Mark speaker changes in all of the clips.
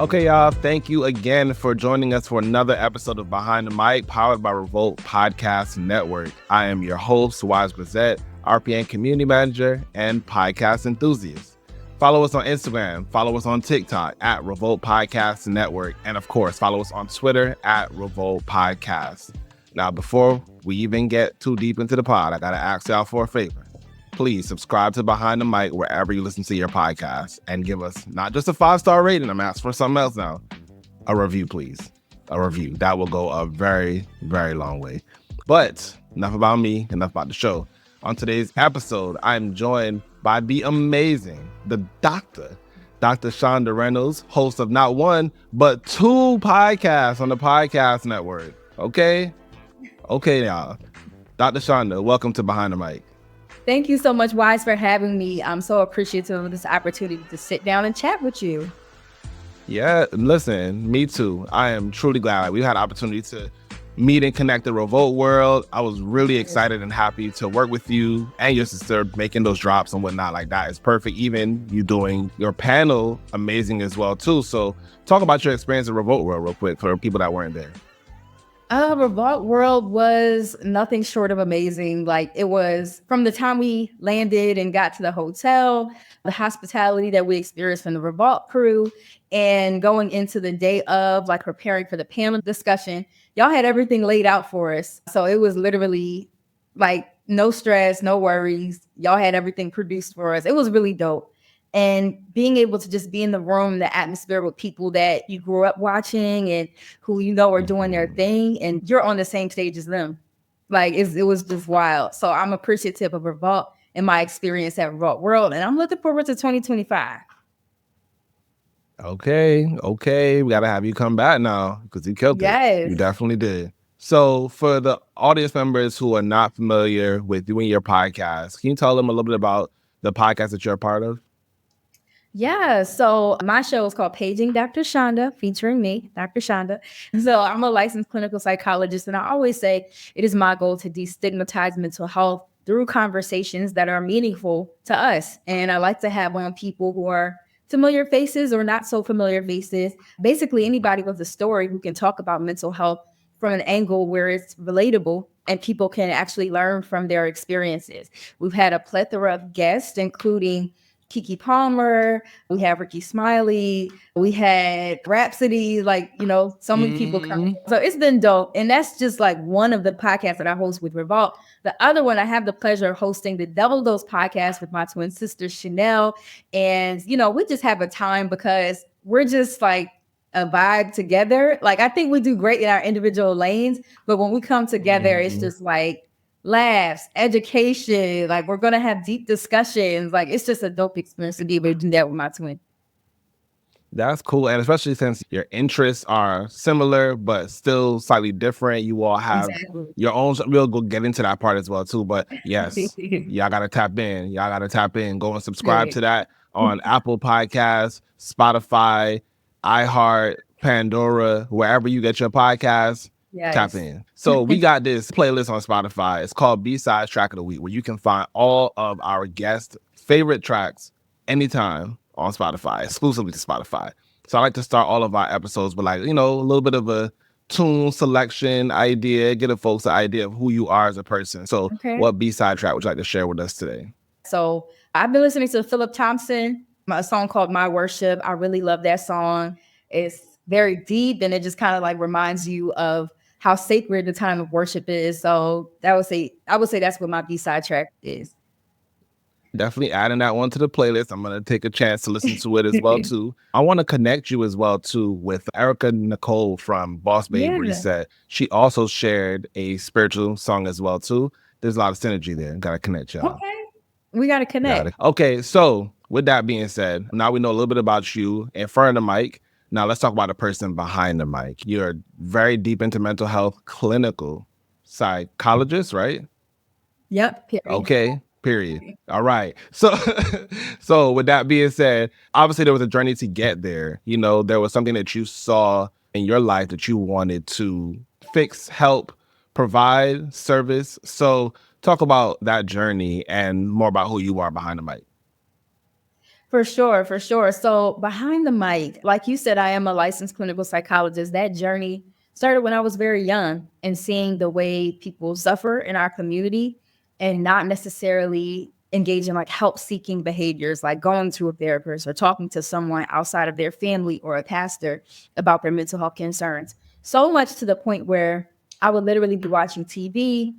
Speaker 1: Okay, y'all, thank you again for joining us for another episode of Behind the Mic, powered by REVOLT Podcast Network. I am your host, Wize Grazette, RPN Community Manager and podcast enthusiast. Follow us on Instagram, follow us on TikTok at REVOLT Podcast Network, and of course, follow us on Twitter at REVOLT Podcast. Now, before we even get too deep into the pod, I gotta ask y'all for a favor. Please subscribe to Behind the Mic wherever you listen to your podcast and give us not just a 5-star rating. I'm asking for something else now. A review, please. A review. That will go a very, very long way. But enough about me, enough about the show. On today's episode, I'm joined by the amazing, the Dr. Chanda Reynolds, host of not one, but 2 podcasts on the podcast network. Okay, y'all. Dr. Chanda, welcome to Behind the Mic.
Speaker 2: Thank you so much, Wize, for having me. I'm so appreciative of this opportunity to sit down and chat with you.
Speaker 1: Yeah, listen, me too. I am truly glad we had the opportunity to meet and connect the REVOLT world. I was really excited and happy to work with you and your sister making those drops and whatnot. Like, that is perfect. Even you doing your panel, amazing as well too. So talk about your experience in REVOLT world real quick for people that weren't there.
Speaker 2: REVOLT world was nothing short of amazing. Like, it was from the time we landed and got to the hotel, the hospitality that we experienced from the REVOLT crew, and going into the day of, like, preparing for the panel discussion. Y'all had everything laid out for us. So it was literally like no stress, no worries. Y'all had everything produced for us. It was really dope. And being able to just be in the room, the atmosphere with people that you grew up watching and who you know are doing their thing, and you're on the same stage as them. Like, it was just wild. So I'm appreciative of REVOLT and my experience at REVOLT World, and I'm looking forward to 2025.
Speaker 1: Okay. We got to have you come back now because you killed
Speaker 2: Yes.
Speaker 1: it. You definitely did. So for the audience members who are not familiar with doing your podcast, can you tell them a little bit about the podcast that you're a part of?
Speaker 2: Yeah, so my show is called Paging Dr. Chanda, featuring me, Dr. Chanda. So I'm a licensed clinical psychologist, and I always say it is my goal to destigmatize mental health through conversations that are meaningful to us. And I like to have on people who are familiar faces or not so familiar faces, basically anybody with a story who can talk about mental health from an angle where it's relatable and people can actually learn from their experiences. We've had a plethora of guests, including Kiki Palmer, we have Ricky Smiley, we had Rhapsody, so many people come. So it's been dope. And that's just like one of the podcasts that I host with REVOLT. The other one, I have the pleasure of hosting the Double Dose podcast with my twin sister, Chanelle. And, we just have a time because we're just like a vibe together. Like, I think we do great in our individual lanes, but when we come together, it's just like laughs, education, like we're going to have deep discussions. Like, it's just a dope experience to be able to do that with my twin.
Speaker 1: That's cool. And especially since your interests are similar, but still slightly different. You all have your own, we'll go get into that part as well too. But yes, y'all got to tap in. Go and subscribe to that on Apple Podcasts, Spotify, iHeart, Pandora, wherever you get your podcasts. Yes. Tap in. So we got this playlist on Spotify. It's called B-Sides Track of the Week, where you can find all of our guests' favorite tracks anytime on Spotify, exclusively to Spotify. So I like to start all of our episodes with, like, a little bit of a tune selection idea, get the folks an idea of who you are as a person. So what B-side track would you like to share with us today?
Speaker 2: So I've been listening to Philip Thompson, a song called My Worship. I really love that song. It's very deep, and it just kind of like reminds you of how sacred the time of worship is. So I would say that's what my B-side track is.
Speaker 1: Definitely adding that one to the playlist. I'm going to take a chance to listen to it as well too. I want to connect you as well too with Erica Nicole from Boss Babe Reset. She also shared a spiritual song as well too. There's a lot of synergy there. Got to connect y'all.
Speaker 2: Okay. We got to connect.
Speaker 1: Okay. So with that being said, now we know a little bit about you in front of the mic. Now let's talk about the person behind the mic. You're very deep into mental health, clinical psychologist, right?
Speaker 2: Yep.
Speaker 1: Period. Okay. Period. All right. So with that being said, obviously there was a journey to get there. There was something that you saw in your life that you wanted to fix, help, provide, service. So talk about that journey and more about who you are behind the mic.
Speaker 2: For sure, for sure. So behind the mic, like you said, I am a licensed clinical psychologist. That journey started when I was very young and seeing the way people suffer in our community and not necessarily engage in like help seeking behaviors, like going to a therapist or talking to someone outside of their family or a pastor about their mental health concerns. So much to the point where I would literally be watching TV,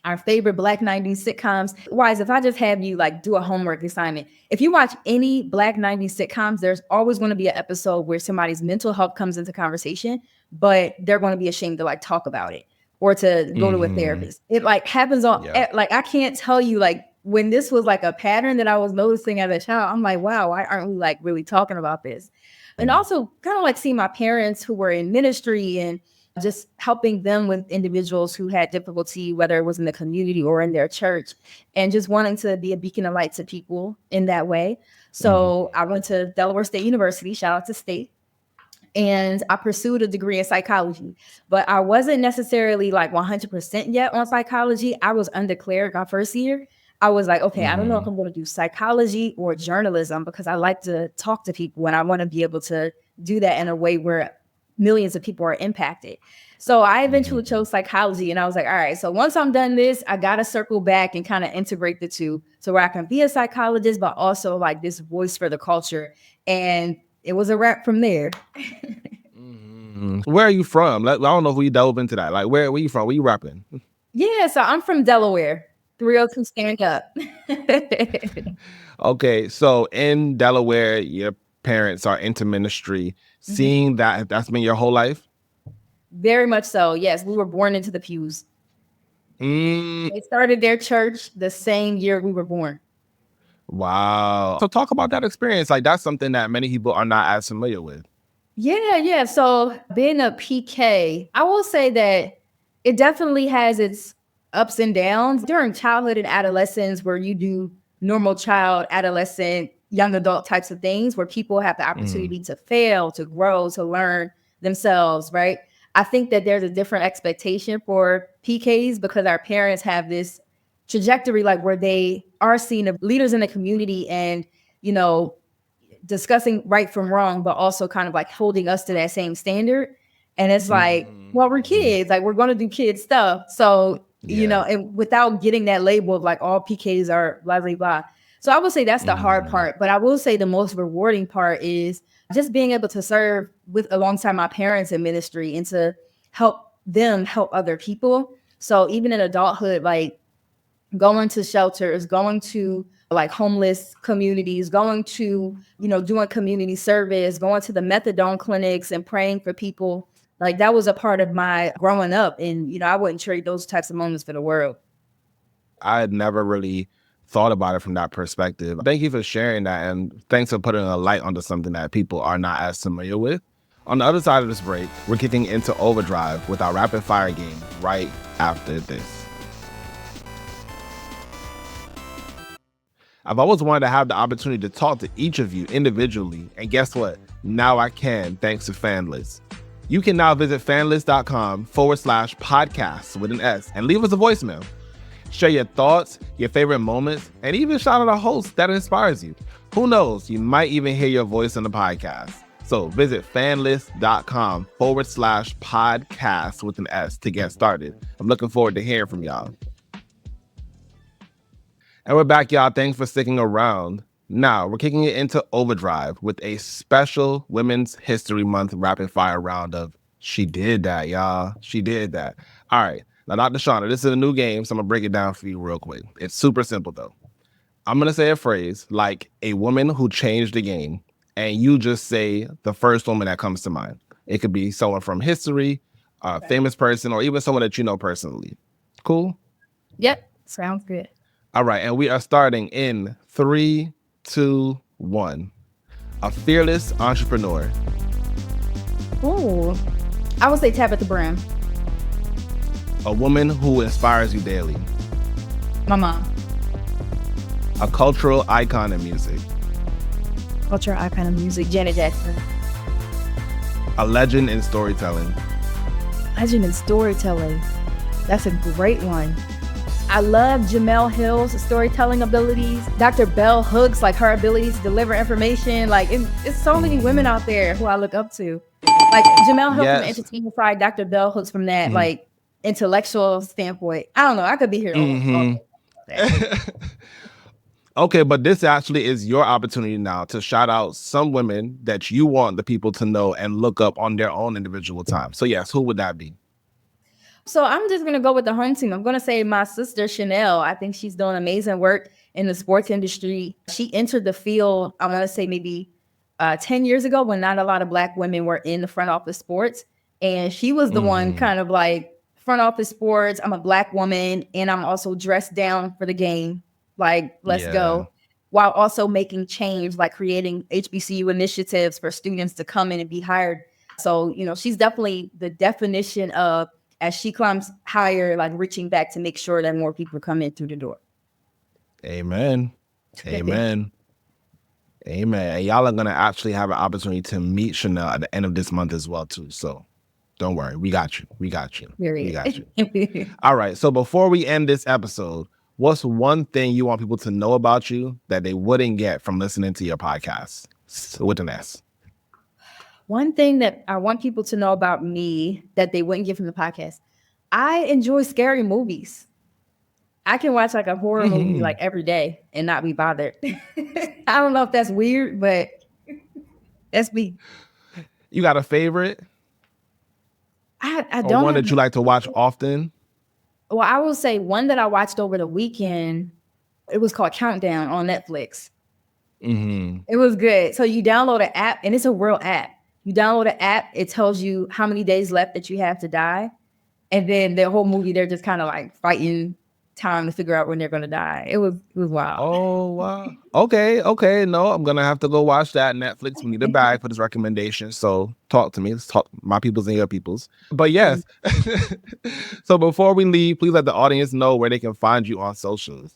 Speaker 2: our favorite Black 90s sitcoms. Wize, if I just have you like do a homework assignment, if you watch any Black 90s sitcoms, there's always going to be an episode where somebody's mental health comes into conversation, but they're going to be ashamed to like talk about it or to go to a therapist. It like happens on, like, I can't tell you like when this was like a pattern that I was noticing as a child, I'm like, wow, why aren't we like really talking about this? And also kind of like seeing my parents who were in ministry and just helping them with individuals who had difficulty, whether it was in the community or in their church, and just wanting to be a beacon of light to people in that way. So I went to Delaware State University, shout out to State, and I pursued a degree in psychology, but I wasn't necessarily like 100% yet on psychology. I was undeclared my first year. I was like, okay, I don't know if I'm going to do psychology or journalism because I like to talk to people and I want to be able to do that in a way where millions of people are impacted. So I eventually chose psychology and I was like, all right, so once I'm done this, I got to circle back and kind of integrate the two so where I can be a psychologist, but also like this voice for the culture. And it was a wrap from there.
Speaker 1: Where are you from? I don't know if we delve into that. Like, where are you from? Where you rapping?
Speaker 2: Yeah, so I'm from Delaware. 302 stand up.
Speaker 1: Okay, so in Delaware, your parents are into ministry. Seeing that's been your whole life?
Speaker 2: Very much so. Yes, we were born into the pews. They started their church the same year we were born.
Speaker 1: Wow. So talk about that experience. Like that's something that many people are not as familiar with.
Speaker 2: Yeah. So being a PK, I will say that it definitely has its ups and downs during childhood and adolescence where you do normal child, adolescent, young adult types of things where people have the opportunity to fail, to grow, to learn themselves, right? I think that there's a different expectation for PKs because our parents have this trajectory like where they are seen as leaders in the community and, you know, discussing right from wrong, but also kind of like holding us to that same standard. And it's like, well, we're kids, like we're going to do kid stuff. So, you know, and without getting that label of like all PKs are blah, blah, blah. So I would say that's the hard part. But I will say the most rewarding part is just being able to serve alongside my parents in ministry and to help them help other people. So even in adulthood, like going to shelters, going to like homeless communities, going to, you know, doing community service, going to the methadone clinics and praying for people. Like that was a part of my growing up. And, you know, I wouldn't trade those types of moments for the world.
Speaker 1: I had never really thought about it from that perspective. Thank you for sharing that. And thanks for putting a light onto something that people are not as familiar with. On the other side of this break, we're kicking into overdrive with our rapid fire game right after this. I've always wanted to have the opportunity to talk to each of you individually. And guess what? Now I can, thanks to FanList. You can now visit fanlist.com/podcasts with an S and leave us a voicemail. Share your thoughts, your favorite moments, and even shout out a host that inspires you. Who knows? You might even hear your voice on the podcast. So visit fanlist.com/podcasts with an S to get started. I'm looking forward to hearing from y'all. And we're back, y'all. Thanks for sticking around. Now, we're kicking it into overdrive with a special Women's History Month rapid fire round of She Did That, y'all. She did that. All right. Now, Dr. Chanda, this is a new game, so I'm going to break it down for you real quick. It's super simple, though. I'm going to say a phrase like a woman who changed the game, and you just say the first woman that comes to mind. It could be someone from history, a famous person, or even someone that you know personally. Cool?
Speaker 2: Yep. Sounds good.
Speaker 1: All right. And we are starting in 3, 2, 1. A fearless entrepreneur.
Speaker 2: Oh, I would say Tabitha Brown.
Speaker 1: A woman who inspires you daily.
Speaker 2: My mom.
Speaker 1: A cultural icon in music.
Speaker 2: Cultural icon of music, Janet Jackson.
Speaker 1: A legend in storytelling.
Speaker 2: Legend in storytelling. That's a great one. I love Jamel Hill's storytelling abilities. Dr. Bell Hooks, like her abilities to deliver information. Like it's so many women out there who I look up to. Like Jamel Hill from the entertainment side, Dr. Bell Hooks from that like intellectual standpoint. I don't know. I could be here all day.
Speaker 1: Okay, but this actually is your opportunity now to shout out some women that you want the people to know and look up on their own individual time. So yes, who would that be?
Speaker 2: So I'm just going to go with the home team. I'm going to say my sister, Chanelle. I think she's doing amazing work in the sports industry. She entered the field, I'm going to say maybe 10 years ago when not a lot of Black women were in the front office sports. And she was the one kind of like front office sports. I'm a Black woman and I'm also dressed down for the game. Like, let's go. While also making change, like creating HBCU initiatives for students to come in and be hired. So, you know, she's definitely the definition of, as she climbs higher, like reaching back to make sure that more people come in through the door.
Speaker 1: Amen. Amen. Amen. And y'all are going to actually have an opportunity to meet Chanelle at the end of this month as well, too. So don't worry. We got you. We got you.
Speaker 2: Period.
Speaker 1: We got you. All right. So before we end this episode, what's one thing you want people to know about you that they wouldn't get from listening to your podcast? With an S.
Speaker 2: One thing that I want people to know about me that they wouldn't get from the podcast, I enjoy scary movies. I can watch like a horror movie like every day and not be bothered. I don't know if that's weird, but that's me.
Speaker 1: You got a favorite?
Speaker 2: I don't.
Speaker 1: Or one that you like to watch often?
Speaker 2: Well, I will say one that I watched over the weekend. It was called Countdown on Netflix. It was good. So you download an app, and it's a real app. You download an app, it tells you how many days left that you have to die. And then the whole movie, they're just kind of like fighting time to figure out when they're going to die. It was wild.
Speaker 1: Oh, wow. Okay. No, I'm going to have to go watch that. Netflix, we need a bag for this recommendation. So talk to me. Let's talk my peoples and your peoples. But yes. So before we leave, please let the audience know where they can find you on socials.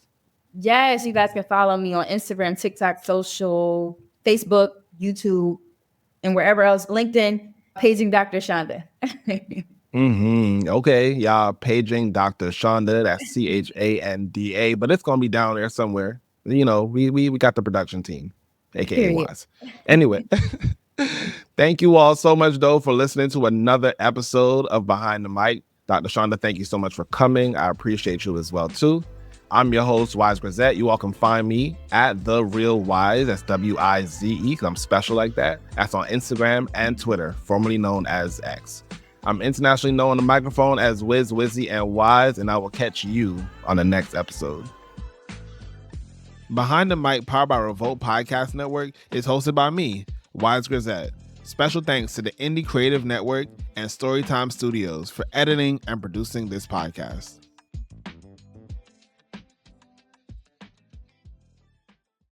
Speaker 2: Yes, you guys can follow me on Instagram, TikTok, social, Facebook, YouTube, and wherever else, LinkedIn, Paging Dr. Chanda.
Speaker 1: Okay, y'all, Paging Dr. Chanda, that's CHANDA, but it's gonna be down there somewhere. You know, we got the production team, aka Wize. Anyway, thank you all so much though for listening to another episode of Behind the Mic. Dr. Chanda, thank you so much for coming. I appreciate you as well too. I'm your host, Wize Grazette. You all can find me at The Real Wize. That's Wize, because I'm special like that. That's on Instagram and Twitter, formerly known as X. I'm internationally known on the microphone as Wiz, Wizzy, and Wize, and I will catch you on the next episode. Behind the Mic, powered by REVOLT Podcast Network, is hosted by me, Wize Grazette. Special thanks to the Indie Creative Network and Storytime Studios for editing and producing this podcast.